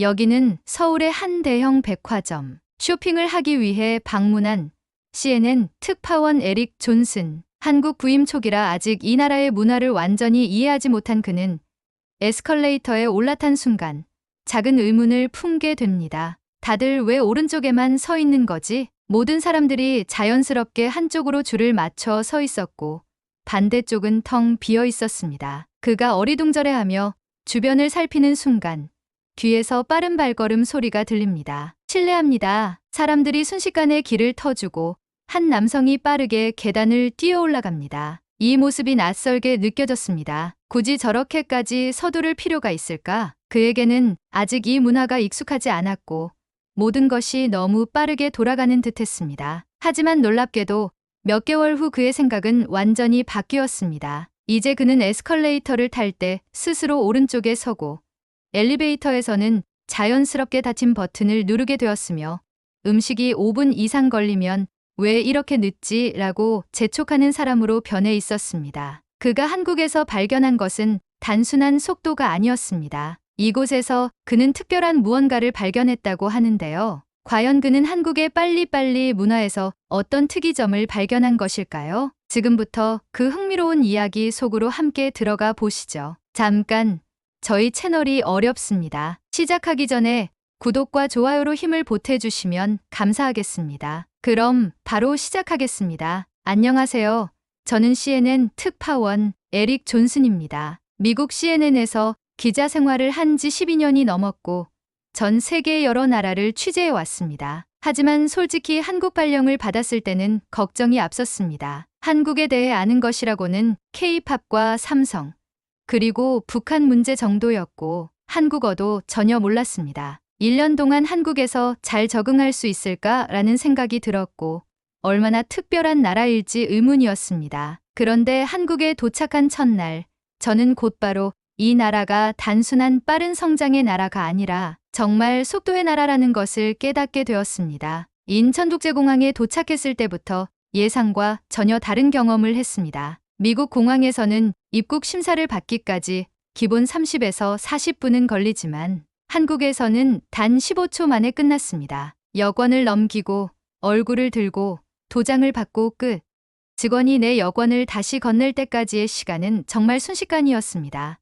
여기는 서울의 한 대형 백화점. 쇼핑을 하기 위해 방문한 CNN 특파원 에릭 존슨. 한국 부임 초기라 아직 이 나라의 문화를 완전히 이해하지 못한 그는 에스컬레이터에 올라탄 순간 작은 의문을 품게 됩니다. 다들 왜 오른쪽에만 서 있는 거지? 모든 사람들이 자연스럽게 한쪽으로 줄을 맞춰 서 있었고 반대쪽은 텅 비어 있었습니다. 그가 어리둥절해하며 주변을 살피는 순간 뒤에서 빠른 발걸음 소리가 들립니다. 실례합니다. 사람들이 순식간에 길을 터주고 한 남성이 빠르게 계단을 뛰어 올라갑니다. 이 모습이 낯설게 느껴졌습니다. 굳이 저렇게까지 서두를 필요가 있을까? 그에게는 아직 이 문화가 익숙하지 않았고 모든 것이 너무 빠르게 돌아가는 듯했습니다. 하지만 놀랍게도 몇 개월 후 그의 생각은 완전히 바뀌었습니다. 이제 그는 에스컬레이터를 탈 때 스스로 오른쪽에 서고 엘리베이터에서는 자연스럽게 닫힌 버튼을 누르게 되었으며 음식이 5분 이상 걸리면 왜 이렇게 늦지? 라고 재촉하는 사람으로 변해 있었습니다. 그가 한국에서 발견한 것은 단순한 속도가 아니었습니다. 이곳에서 그는 특별한 무언가를 발견했다고 하는데요. 과연 그는 한국의 빨리빨리 문화에서 어떤 특이점을 발견한 것일까요? 지금부터 그 흥미로운 이야기 속으로 함께 들어가 보시죠. 잠깐, 저희 채널이 어렵습니다. 시작하기 전에 구독과 좋아요로 힘을 보태주시면 감사하겠습니다. 그럼 바로 시작하겠습니다. 안녕하세요. 저는 CNN 특파원 에릭 존슨입니다. 미국 CNN에서 기자 생활을 한 지 12년이 넘었고 전 세계의 여러 나라를 취재해 왔습니다. 하지만 솔직히 한국 발령을 받았을 때는 걱정이 앞섰습니다. 한국에 대해 아는 것이라고는 K-팝과 삼성, 그리고 북한 문제 정도였고 한국어도 전혀 몰랐습니다. 1년 동안 한국에서 잘 적응할 수 있을까라는 생각이 들었고 얼마나 특별한 나라일지 의문이었습니다. 그런데 한국에 도착한 첫날 저는 곧바로 이 나라가 단순한 빠른 성장의 나라가 아니라 정말 속도의 나라라는 것을 깨닫게 되었습니다. 인천국제공항에 도착했을 때부터 예상과 전혀 다른 경험을 했습니다. 미국 공항에서는 입국 심사를 받기까지 기본 30에서 40분은 걸리지만 한국에서는 단 15초 만에 끝났습니다. 여권을 넘기고 얼굴을 들고 도장을 받고 끝. 직원이 내 여권을 다시 건넬 때까지의 시간은 정말 순식간이었습니다.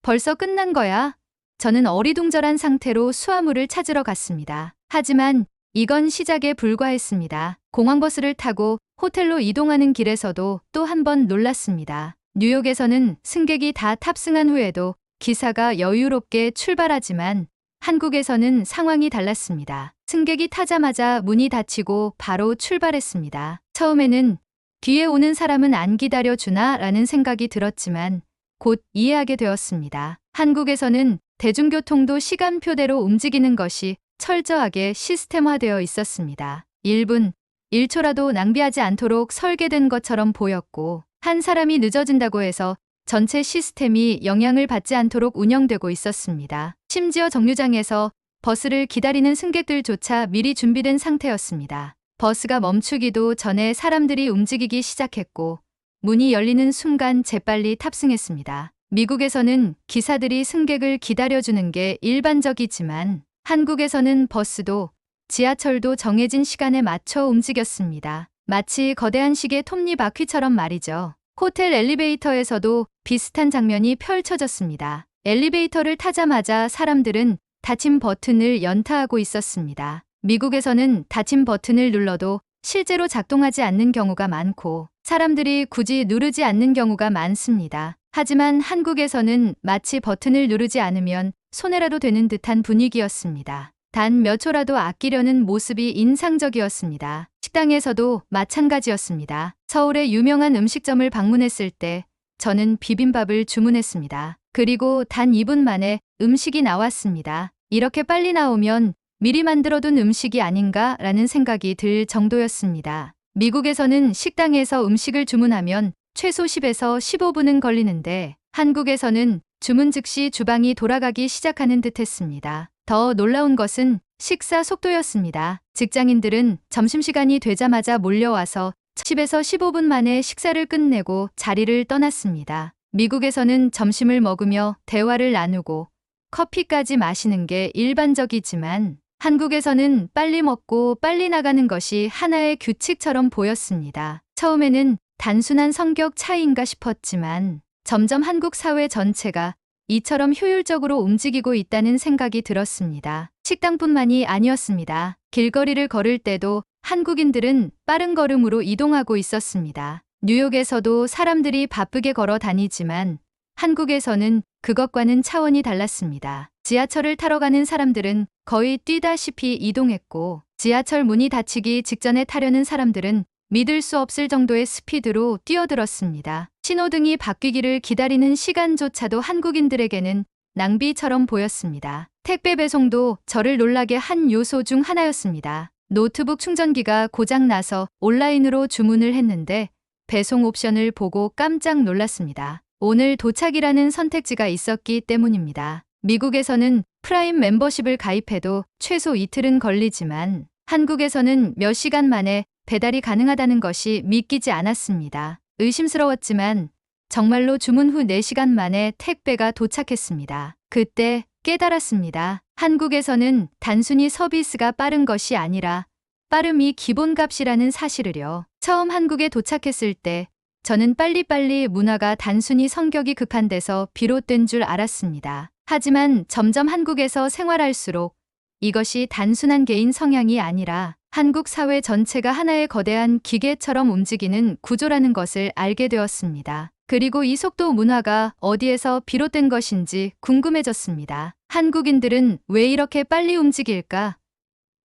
벌써 끝난 거야? 저는 어리둥절한 상태로 수화물을 찾으러 갔습니다. 하지만 이건 시작에 불과했습니다. 공항버스를 타고 호텔로 이동하는 길에서도 또 한 번 놀랐습니다. 뉴욕에서는 승객이 다 탑승한 후에도 기사가 여유롭게 출발하지만 한국에서는 상황이 달랐습니다. 승객이 타자마자 문이 닫히고 바로 출발했습니다. 처음에는 뒤에 오는 사람은 안 기다려주나 라는 생각이 들었지만 곧 이해하게 되었습니다. 한국에서는 대중교통도 시간표대로 움직이는 것이 철저하게 시스템화되어 있었습니다. 1분, 1초라도 낭비하지 않도록 설계된 것처럼 보였고 한 사람이 늦어진다고 해서 전체 시스템이 영향을 받지 않도록 운영되고 있었습니다. 심지어 정류장에서 버스를 기다리는 승객들조차 미리 준비된 상태였습니다. 버스가 멈추기도 전에 사람들이 움직이기 시작했고 문이 열리는 순간 재빨리 탑승했습니다. 미국에서는 기사들이 승객을 기다려주는 게 일반적이지만 한국에서는 버스도 지하철도 정해진 시간에 맞춰 움직였습니다. 마치 거대한 시계 톱니바퀴처럼 말이죠. 호텔 엘리베이터에서도 비슷한 장면이 펼쳐졌습니다. 엘리베이터를 타자마자 사람들은 닫힌 버튼을 연타하고 있었습니다. 미국에서는 닫힌 버튼을 눌러도 실제로 작동하지 않는 경우가 많고 사람들이 굳이 누르지 않는 경우가 많습니다. 하지만 한국에서는 마치 버튼을 누르지 않으면 손해라도 되는 듯한 분위기였습니다. 단 몇 초라도 아끼려는 모습이 인상적이었습니다. 식당에서도 마찬가지였습니다. 서울의 유명한 음식점을 방문했을 때 저는 비빔밥을 주문했습니다. 그리고 단 2분 만에 음식이 나왔습니다. 이렇게 빨리 나오면 미리 만들어둔 음식이 아닌가 라는 생각이 들 정도였습니다. 미국에서는 식당에서 음식을 주문하면 최소 10에서 15분은 걸리는데 한국에서는 주문 즉시 주방이 돌아가기 시작하는 듯했습니다. 더 놀라운 것은 식사 속도였습니다. 직장인들은 점심시간이 되자마자 몰려와서 10에서 15분 만에 식사를 끝내고 자리를 떠났습니다. 미국에서는 점심을 먹으며 대화를 나누고 커피까지 마시는 게 일반적이지만 한국에서는 빨리 먹고 빨리 나가는 것이 하나의 규칙처럼 보였습니다. 처음에는 단순한 성격 차이인가 싶었지만 점점 한국 사회 전체가 이처럼 효율적으로 움직이고 있다는 생각이 들었습니다. 식당뿐만이 아니었습니다. 길거리를 걸을 때도 한국인들은 빠른 걸음으로 이동하고 있었습니다. 뉴욕에서도 사람들이 바쁘게 걸어 다니지만 한국에서는 그것과는 차원이 달랐습니다. 지하철을 타러 가는 사람들은 거의 뛰다시피 이동했고 지하철 문이 닫히기 직전에 타려는 사람들은 믿을 수 없을 정도의 스피드로 뛰어들었습니다. 신호등이 바뀌기를 기다리는 시간조차도 한국인들에게는 낭비처럼 보였습니다. 택배 배송도 저를 놀라게 한 요소 중 하나였습니다. 노트북 충전기가 고장나서 온라인으로 주문을 했는데 배송 옵션을 보고 깜짝 놀랐습니다. 오늘 도착이라는 선택지가 있었기 때문입니다. 미국에서는 프라임 멤버십을 가입해도 최소 이틀은 걸리지만 한국에서는 몇 시간 만에 배달이 가능하다는 것이 믿기지 않았습니다. 의심스러웠지만 정말로 주문 후 4시간 만에 택배가 도착했습니다. 그때 깨달았습니다. 한국에서는 단순히 서비스가 빠른 것이 아니라 빠름이 기본값이라는 사실을요. 처음 한국에 도착했을 때 저는 빨리빨리 문화가 단순히 성격이 급한 데서 비롯된 줄 알았습니다. 하지만 점점 한국에서 생활할수록 이것이 단순한 개인 성향이 아니라 한국 사회 전체가 하나의 거대한 기계처럼 움직이는 구조라는 것을 알게 되었습니다. 그리고 이 속도 문화가 어디에서 비롯된 것인지 궁금해졌습니다. 한국인들은 왜 이렇게 빨리 움직일까?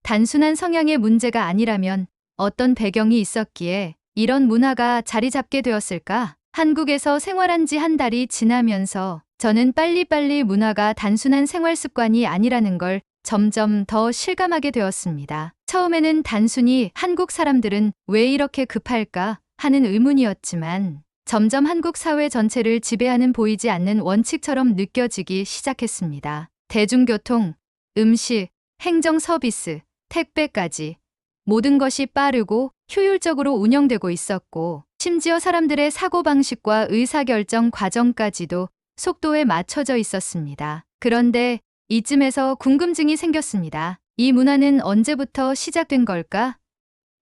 단순한 성향의 문제가 아니라면 어떤 배경이 있었기에 이런 문화가 자리 잡게 되었을까? 한국에서 생활한 지 한 달이 지나면서 저는 빨리빨리 문화가 단순한 생활 습관이 아니라는 걸 점점 더 실감하게 되었습니다. 처음에는 단순히 한국 사람들은 왜 이렇게 급할까 하는 의문이었지만 점점 한국 사회 전체를 지배하는 보이지 않는 원칙처럼 느껴지기 시작했습니다. 대중교통, 음식, 행정 서비스, 택배까지 모든 것이 빠르고 효율적으로 운영되고 있었고 심지어 사람들의 사고방식과 의사결정 과정까지도 속도에 맞춰져 있었습니다. 그런데 이쯤에서 궁금증이 생겼습니다. 이 문화는 언제부터 시작된 걸까?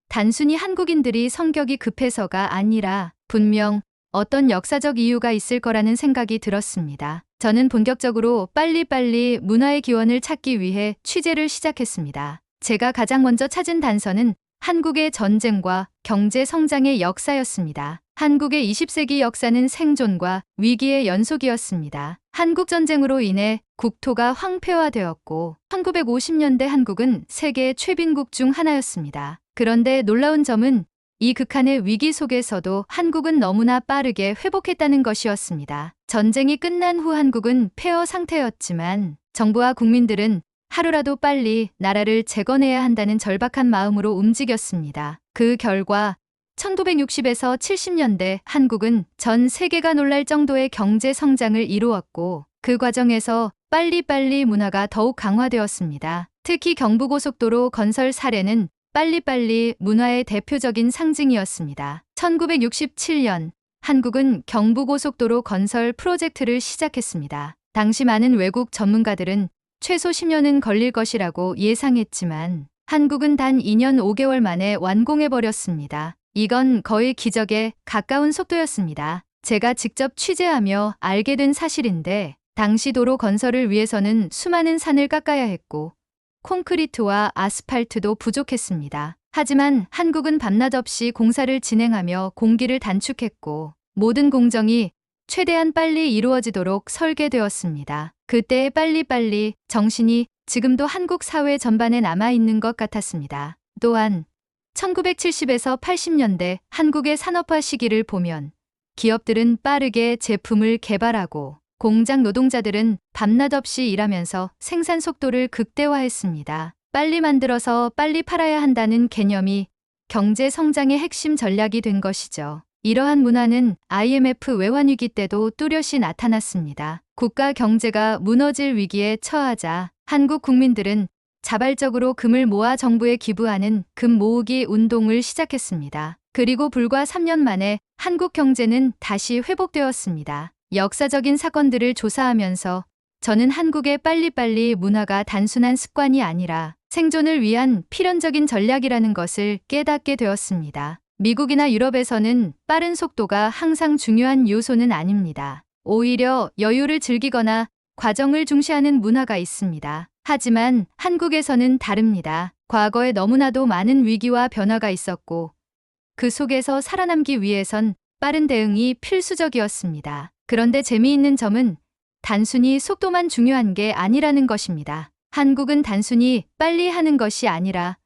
단순히 한국인들이 성격이 급해서가 아니라 분명 어떤 역사적 이유가 있을 거라는 생각이 들었습니다. 저는 본격적으로 빨리빨리 문화의 기원을 찾기 위해 취재를 시작했습니다. 제가 가장 먼저 찾은 단서는 한국의 전쟁과 경제 성장의 역사였습니다. 한국의 20세기 역사는 생존과 위기의 연속이었습니다. 한국전쟁으로 인해 국토가 황폐화되었고 1950년대 한국은 세계 최빈국 중 하나였습니다. 그런데 놀라운 점은 이 극한의 위기 속에서도 한국은 너무나 빠르게 회복했다는 것이었습니다. 전쟁이 끝난 후 한국은 폐허 상태였지만 정부와 국민들은 하루라도 빨리 나라를 재건해야 한다는 절박한 마음으로 움직였습니다. 그 결과 1960에서 70년대 한국은 전 세계가 놀랄 정도의 경제 성장을 이루었고 그 과정에서 빨리빨리 문화가 더욱 강화되었습니다. 특히 경부고속도로 건설 사례는 빨리빨리 문화의 대표적인 상징이었습니다. 1967년 한국은 경부고속도로 건설 프로젝트를 시작했습니다. 당시 많은 외국 전문가들은 최소 10년은 걸릴 것이라고 예상했지만 한국은 단 2년 5개월 만에 완공해버렸습니다. 이건 거의 기적에 가까운 속도였습니다. 제가 직접 취재하며 알게 된 사실인데 당시 도로 건설을 위해서는 수많은 산을 깎아야 했고 콘크리트와 아스팔트도 부족했습니다. 하지만 한국은 밤낮 없이 공사를 진행하며 공기를 단축했고 모든 공정이 최대한 빨리 이루어지도록 설계되었습니다. 그때의 빨리빨리 정신이 지금도 한국 사회 전반에 남아있는 것 같았습니다. 또한 1970에서 80년대 한국의 산업화 시기를 보면 기업들은 빠르게 제품을 개발하고 공장 노동자들은 밤낮 없이 일하면서 생산 속도를 극대화했습니다. 빨리 만들어서 빨리 팔아야 한다는 개념이 경제 성장의 핵심 전략이 된 것이죠. 이러한 문화는 IMF 외환위기 때도 뚜렷이 나타났습니다. 국가 경제가 무너질 위기에 처하자 한국 국민들은 자발적으로 금을 모아 정부에 기부하는 금 모으기 운동을 시작했습니다. 그리고 불과 3년 만에 한국 경제는 다시 회복되었습니다. 역사적인 사건들을 조사하면서 저는 한국의 빨리빨리 문화가 단순한 습관이 아니라 생존을 위한 필연적인 전략이라는 것을 깨닫게 되었습니다. 미국이나 유럽에서는 빠른 속도가 항상 중요한 요소는 아닙니다. 오히려 여유를 즐기거나 과정을 중시하는 문화가 있습니다. 하지만 한국에서는 다릅니다. 과거에 너무나도 많은 위기와 변화가 있었고 그 속에서 살아남기 위해선 빠른 대응이 필수적이었습니다. 그런데 재미있는 점은 단순히 속도만 중요한 게 아니라는 것입니다. 한국은 단순히 빨리 하는 것이 아니라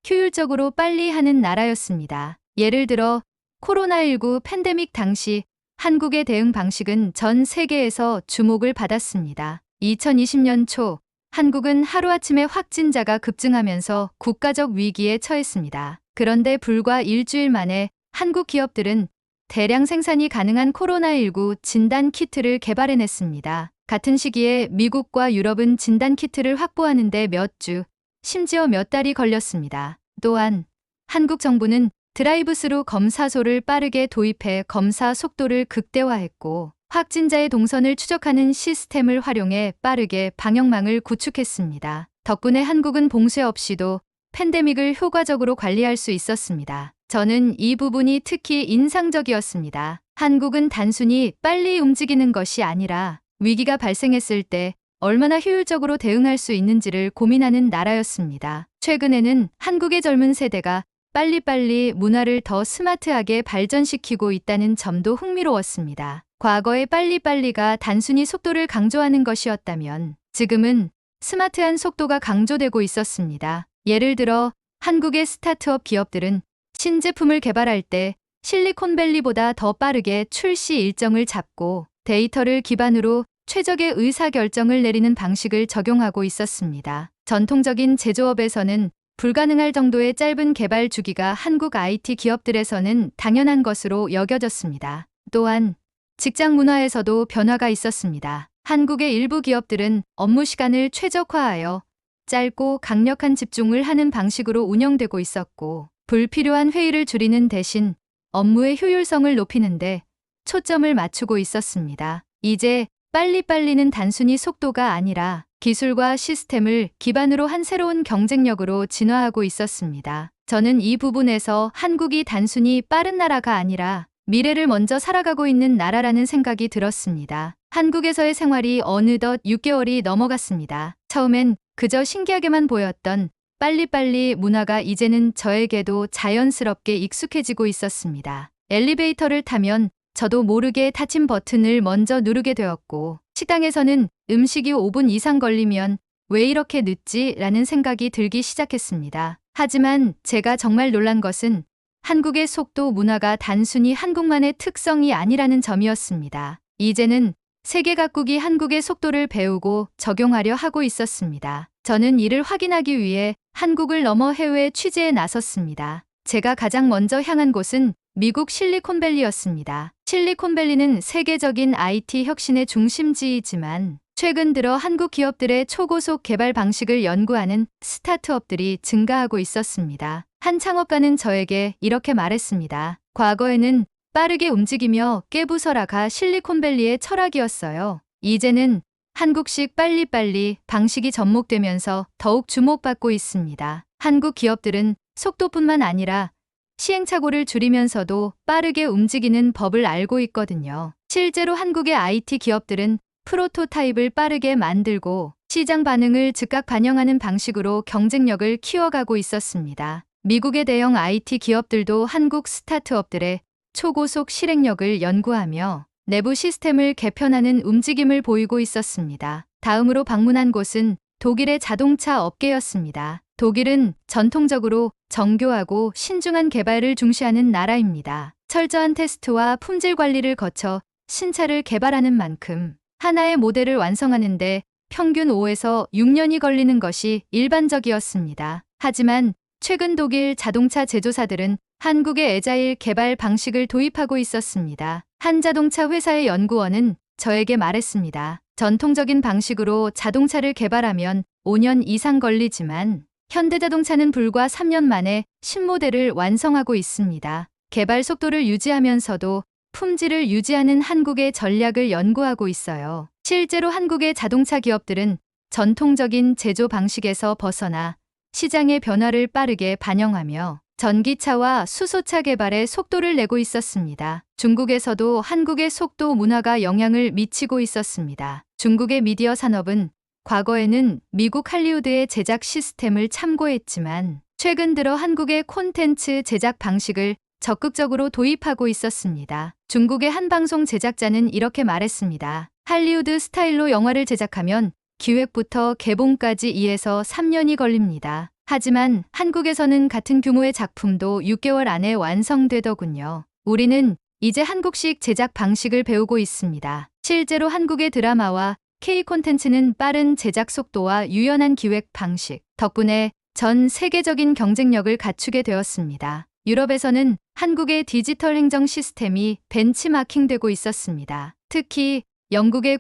효율적으로 빨리 하는 나라였습니다. 예를 들어 코로나19 팬데믹 당시 한국의 대응 방식은 전 세계에서 주목을 받았습니다. 2020년 초 한국은 하루아침에 확진자가 급증하면서 국가적 위기에 처했습니다. 그런데 불과 일주일 만에 한국 기업들은 대량 생산이 가능한 코로나19 진단 키트를 개발해냈습니다. 같은 시기에 미국과 유럽은 진단 키트를 확보하는 데 몇 주, 심지어 몇 달이 걸렸습니다. 또한 한국 정부는 드라이브스루 검사소를 빠르게 도입해 검사 속도를 극대화했고 확진자의 동선을 추적하는 시스템을 활용해 빠르게 방역망을 구축했습니다. 덕분에 한국은 봉쇄 없이도 팬데믹을 효과적으로 관리할 수 있었습니다. 저는 이 부분이 특히 인상적이었습니다. 한국은 단순히 빨리 움직이는 것이 아니라 위기가 발생했을 때 얼마나 효율적으로 대응할 수 있는지를 고민하는 나라였습니다. 최근에는 한국의 젊은 세대가 빨리빨리 문화를 더 스마트하게 발전시키고 있다는 점도 흥미로웠습니다. 과거의 빨리빨리가 단순히 속도를 강조하는 것이었다면 지금은 스마트한 속도가 강조되고 있었습니다. 예를 들어 한국의 스타트업 기업들은 신제품을 개발할 때 실리콘밸리보다 더 빠르게 출시 일정을 잡고 데이터를 기반으로 최적의 의사결정을 내리는 방식을 적용하고 있었습니다. 전통적인 제조업에서는 불가능할 정도의 짧은 개발 주기가 한국 IT 기업들에서는 당연한 것으로 여겨졌습니다. 또한 직장 문화에서도 변화가 있었습니다. 한국의 일부 기업들은 업무 시간을 최적화하여 짧고 강력한 집중을 하는 방식으로 운영되고 있었고 불필요한 회의를 줄이는 대신 업무의 효율성을 높이는데 초점을 맞추고 있었습니다. 이제 빨리빨리는 단순히 속도가 아니라 기술과 시스템을 기반으로 한 새로운 경쟁력으로 진화하고 있었습니다. 저는 이 부분에서 한국이 단순히 빠른 나라가 아니라 미래를 먼저 살아가고 있는 나라라는 생각이 들었습니다. 한국에서의 생활이 어느덧 6개월이 넘어갔습니다. 처음엔 그저 신기하게만 보였던 빨리빨리 문화가 이제는 저에게도 자연스럽게 익숙해지고 있었습니다. 엘리베이터를 타면 저도 모르게 닫힘 버튼을 먼저 누르게 되었고 식당에서는 음식이 5분 이상 걸리면 왜 이렇게 늦지? 라는 생각이 들기 시작했습니다. 하지만 제가 정말 놀란 것은 한국의 속도 문화가 단순히 한국만의 특성이 아니라는 점이었습니다. 이제는 세계 각국이 한국의 속도를 배우고 적용하려 하고 있었습니다. 저는 이를 확인하기 위해 한국을 넘어 해외 취재에 나섰습니다. 제가 가장 먼저 향한 곳은 미국 실리콘밸리였습니다. 실리콘밸리는 세계적인 IT 혁신의 중심지이지만 최근 들어 한국 기업들의 초고속 개발 방식을 연구하는 스타트업들이 증가하고 있었습니다. 한 창업가는 저에게 이렇게 말했습니다. 과거에는 빠르게 움직이며 깨부숴라가 실리콘밸리의 철학이었어요. 이제는 한국식 빨리빨리 방식이 접목되면서 더욱 주목받고 있습니다. 한국 기업들은 속도뿐만 아니라 시행착오를 줄이면서도 빠르게 움직이는 법을 알고 있거든요. 실제로 한국의 IT 기업들은 프로토타입을 빠르게 만들고 시장 반응을 즉각 반영하는 방식으로 경쟁력을 키워가고 있었습니다. 미국의 대형 IT 기업들도 한국 스타트업들의 초고속 실행력을 연구하며 내부 시스템을 개편하는 움직임을 보이고 있었습니다. 다음으로 방문한 곳은 독일의 자동차 업계였습니다. 독일은 전통적으로 정교하고 신중한 개발을 중시하는 나라입니다. 철저한 테스트와 품질 관리를 거쳐 신차를 개발하는 만큼 하나의 모델을 완성하는데 평균 5에서 6년이 걸리는 것이 일반적이었습니다. 하지만 최근 독일 자동차 제조사들은 한국의 애자일 개발 방식을 도입하고 있었습니다. 한 자동차 회사의 연구원은 저에게 말했습니다. 전통적인 방식으로 자동차를 개발하면 5년 이상 걸리지만 현대자동차는 불과 3년 만에 신모델을 완성하고 있습니다. 개발 속도를 유지하면서도 품질을 유지하는 한국의 전략을 연구하고 있어요. 실제로 한국의 자동차 기업들은 전통적인 제조 방식에서 벗어나 시장의 변화를 빠르게 반영하며 전기차와 수소차 개발에 속도를 내고 있었습니다. 중국에서도 한국의 속도 문화가 영향을 미치고 있었습니다. 중국의 미디어 산업은 과거에는 미국 할리우드의 제작 시스템을 참고했지만 최근 들어 한국의 콘텐츠 제작 방식을 적극적으로 도입하고 있었습니다. 중국의 한 방송 제작자는 이렇게 말했습니다. 할리우드 스타일로 영화를 제작하면 기획부터 개봉까지 2에서 3년이 걸립니다. 하지만 한국에서는 같은 규모의 작품도 6개월 안에 완성되더군요. 우리는 이제 한국식 제작 방식을 배우고 있습니다. 실제로 한국의 드라마와 K 콘텐츠는 빠른 제작 속도와 유연한 기획 방식 덕분에 전 세계적인 경쟁력을 갖추게 되었습니다. 유럽에서는 한국의 디지털 행정 시스템이 벤치마킹되고 있었습니다. 특히 영국의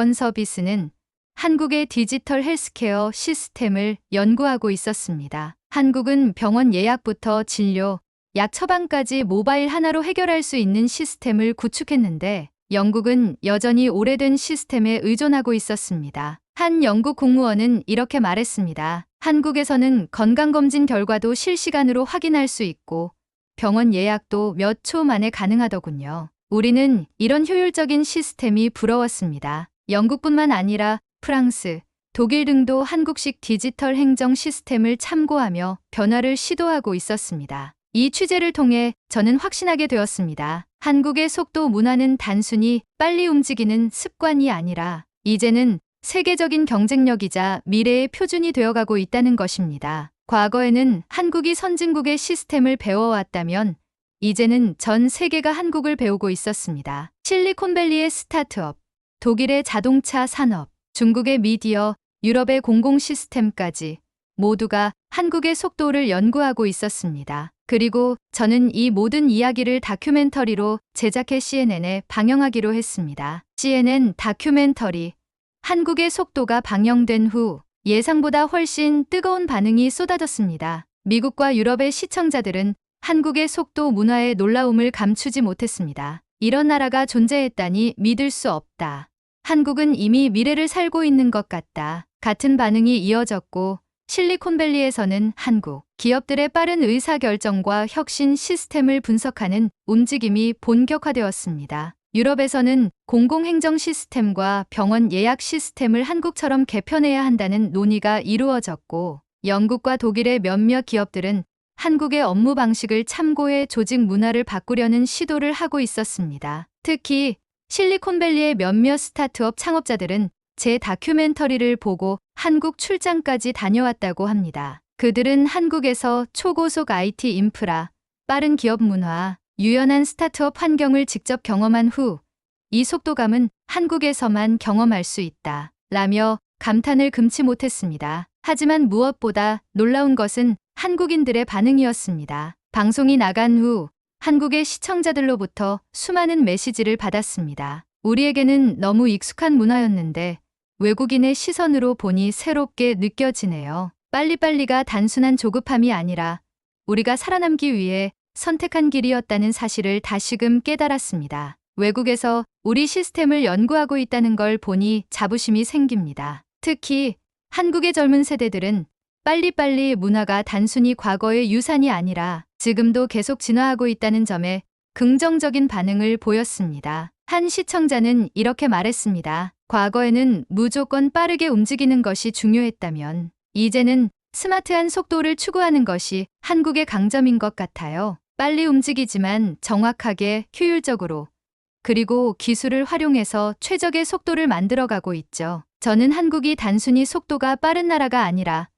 국가보건서비스는 한국의 디지털 헬스케어 시스템을 연구하고 있었습니다. 한국은 병원 예약부터 진료, 약 처방까지 모바일 하나로 해결할 수 있는 시스템을 구축했는데 영국은 여전히 오래된 시스템에 의존하고 있었습니다. 한 영국 공무원은 이렇게 말했습니다. 한국에서는 건강검진 결과도 실시간으로 확인할 수 있고 병원 예약도 몇 초 만에 가능하더군요. 우리는 이런 효율적인 시스템이 부러웠습니다. 영국뿐만 아니라 프랑스, 독일 등도 한국식 디지털 행정 시스템을 참고하며 변화를 시도하고 있었습니다. 이 취재를 통해 저는 확신하게 되었습니다. 한국의 속도 문화는 단순히 빨리 움직이는 습관이 아니라 이제는 세계적인 경쟁력이자 미래의 표준이 되어가고 있다는 것입니다. 과거에는 한국이 선진국의 시스템을 배워왔다면 이제는 전 세계가 한국을 배우고 있었습니다. 실리콘밸리의 스타트업, 독일의 자동차 산업, 중국의 미디어, 유럽의 공공 시스템까지 모두가 한국의 속도를 연구하고 있었습니다. 그리고 저는 이 모든 이야기를 다큐멘터리로 제작해 CNN에 방영하기로 했습니다. CNN 다큐멘터리 한국의 속도가 방영된 후 예상보다 훨씬 뜨거운 반응이 쏟아졌습니다. 미국과 유럽의 시청자들은 한국의 속도 문화의 놀라움을 감추지 못했습니다. 이런 나라가 존재했다니 믿을 수 없다. 한국은 이미 미래를 살고 있는 것 같다. 같은 반응이 이어졌고 실리콘밸리에서는 한국 기업들의 빠른 의사결정과 혁신 시스템을 분석하는 움직임이 본격화되었습니다. 유럽에서는 공공행정 시스템과 병원 예약 시스템을 한국처럼 개편해야 한다는 논의가 이루어졌고 영국과 독일의 몇몇 기업들은 한국의 업무 방식을 참고해 조직 문화를 바꾸려는 시도를 하고 있었습니다. 특히 실리콘밸리의 몇몇 스타트업 창업자들은 제 다큐멘터리를 보고 한국 출장까지 다녀왔다고 합니다. 그들은 한국에서 초고속 IT 인프라, 빠른 기업 문화, 유연한 스타트업 환경을 직접 경험한 후 이 속도감은 한국에서만 경험할 수 있다. 라며 감탄을 금치 못했습니다. 하지만 무엇보다 놀라운 것은 한국인들의 반응이었습니다. 방송이 나간 후 한국의 시청자들로부터 수많은 메시지를 받았습니다. 우리에게는 너무 익숙한 문화였는데 외국인의 시선으로 보니 새롭게 느껴지네요. 빨리빨리가 단순한 조급함이 아니라 우리가 살아남기 위해 선택한 길이었다는 사실을 다시금 깨달았습니다. 외국에서 우리 시스템을 연구하고 있다는 걸 보니 자부심이 생깁니다. 특히 한국의 젊은 세대들은 빨리빨리 문화가 단순히 과거의 유산이 아니라 지금도 계속 진화하고 있다는 점에 긍정적인 반응을 보였습니다. 한 시청자는 이렇게 말했습니다. 과거에는 무조건 빠르게 움직이는 것이 중요했다면 이제는 스마트한 속도를 추구하는 것이 한국의 강점인 것 같아요. 빨리 움직이지만 정확하게 효율적으로 그리고 기술을 활용해서 최적의 속도를 만들어가고 있죠. 저는 한국이 단순히 속도가 빠른 나라가 아니라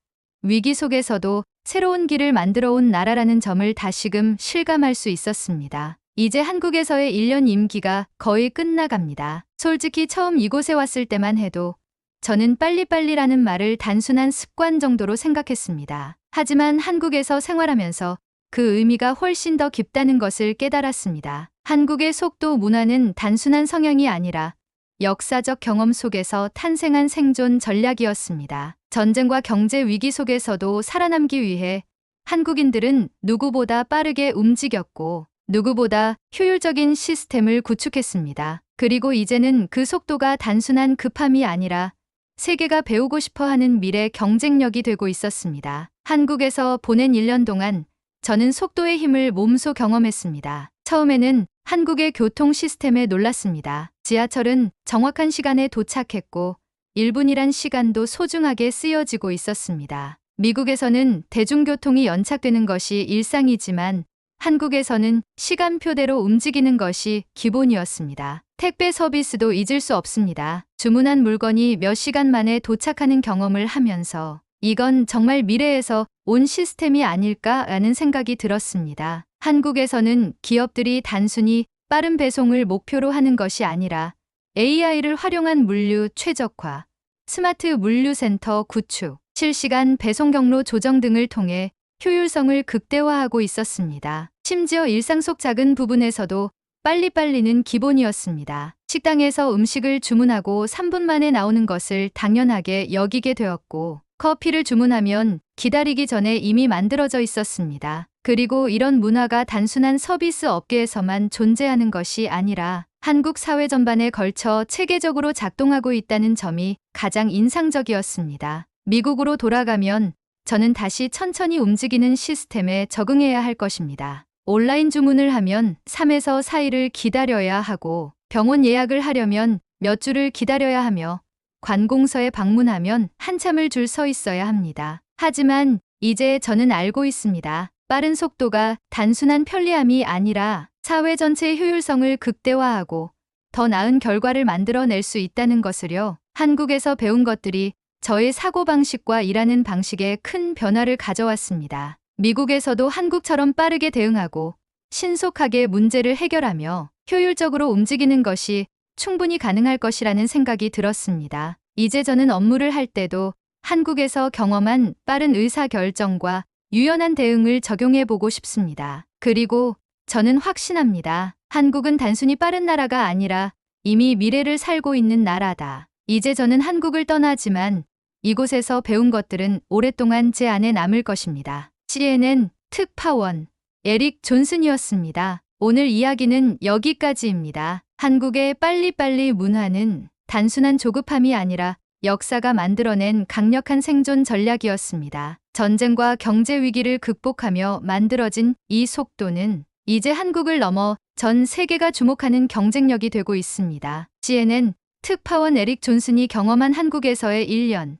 위기 속에서도 새로운 길을 만들어 온 나라라는 점을 다시금 실감할 수 있었습니다. 이제 한국에서의 1년 임기가 거의 끝나갑니다. 솔직히 처음 이곳에 왔을 때만 해도 저는 빨리빨리라는 말을 단순한 습관 정도로 생각했습니다. 하지만 한국에서 생활하면서 그 의미가 훨씬 더 깊다는 것을 깨달았습니다. 한국의 속도 문화는 단순한 성향이 아니라 역사적 경험 속에서 탄생한 생존 전략이었습니다. 전쟁과 경제 위기 속에서도 살아남기 위해 한국인들은 누구보다 빠르게 움직였고 누구보다 효율적인 시스템을 구축했습니다. 그리고 이제는 그 속도가 단순한 급함이 아니라 세계가 배우고 싶어 하는 미래 경쟁력이 되고 있었습니다. 한국에서 보낸 1년 동안 저는 속도의 힘을 몸소 경험했습니다. 처음에는 한국의 교통 시스템에 놀랐습니다. 지하철은 정확한 시간에 도착했고 1분이란 시간도 소중하게 쓰여지고 있었습니다. 미국에서는 대중교통이 연착되는 것이 일상이지만 한국에서는 시간표대로 움직이는 것이 기본이었습니다. 택배 서비스도 잊을 수 없습니다. 주문한 물건이 몇 시간 만에 도착하는 경험을 하면서 이건 정말 미래에서 온 시스템이 아닐까라는 생각이 들었습니다. 한국에서는 기업들이 단순히 빠른 배송을 목표로 하는 것이 아니라 AI를 활용한 물류 최적화, 스마트 물류센터 구축, 실시간 배송 경로 조정 등을 통해 효율성을 극대화하고 있었습니다. 심지어 일상 속 작은 부분에서도 빨리빨리는 기본이었습니다. 식당에서 음식을 주문하고 3분 만에 나오는 것을 당연하게 여기게 되었고, 커피를 주문하면 기다리기 전에 이미 만들어져 있었습니다. 그리고 이런 문화가 단순한 서비스 업계에서만 존재하는 것이 아니라 한국 사회 전반에 걸쳐 체계적으로 작동하고 있다는 점이 가장 인상적이었습니다. 미국으로 돌아가면 저는 다시 천천히 움직이는 시스템에 적응해야 할 것입니다. 온라인 주문을 하면 3에서 4일을 기다려야 하고, 병원 예약을 하려면 몇 주를 기다려야 하며, 관공서에 방문하면 한참을 줄 서 있어야 합니다. 하지만 이제 저는 알고 있습니다. 빠른 속도가 단순한 편리함이 아니라 사회 전체의 효율성을 극대화하고 더 나은 결과를 만들어낼 수 있다는 것을요. 한국에서 배운 것들이 저의 사고방식과 일하는 방식에 큰 변화를 가져왔습니다. 미국에서도 한국처럼 빠르게 대응하고 신속하게 문제를 해결하며 효율적으로 움직이는 것이 충분히 가능할 것이라는 생각이 들었습니다. 이제 저는 업무를 할 때도 한국에서 경험한 빠른 의사결정과 유연한 대응을 적용해 보고 싶습니다. 그리고 저는 확신합니다. 한국은 단순히 빠른 나라가 아니라 이미 미래를 살고 있는 나라다. 이제 저는 한국을 떠나지만 이곳에서 배운 것들은 오랫동안 제 안에 남을 것입니다. CNN 특파원 에릭 존슨이었습니다. 오늘 이야기는 여기까지입니다. 한국의 빨리빨리 문화는 단순한 조급함이 아니라 역사가 만들어낸 강력한 생존 전략이었습니다. 전쟁과 경제 위기를 극복하며 만들어진 이 속도는 이제 한국을 넘어 전 세계가 주목하는 경쟁력이 되고 있습니다. CNN 특파원 에릭 존슨이 경험한 한국에서의 1년,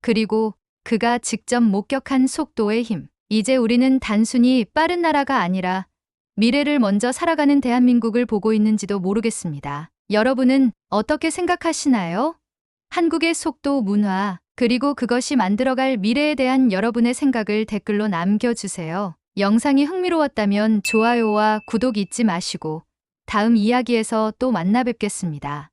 그리고 그가 직접 목격한 속도의 힘. 이제 우리는 단순히 빠른 나라가 아니라 미래를 먼저 살아가는 대한민국을 보고 있는지도 모르겠습니다. 여러분은 어떻게 생각하시나요? 한국의 속도 문화, 그리고 그것이 만들어갈 미래에 대한 여러분의 생각을 댓글로 남겨주세요. 영상이 흥미로웠다면 좋아요와 구독 잊지 마시고 다음 이야기에서 또 만나 뵙겠습니다.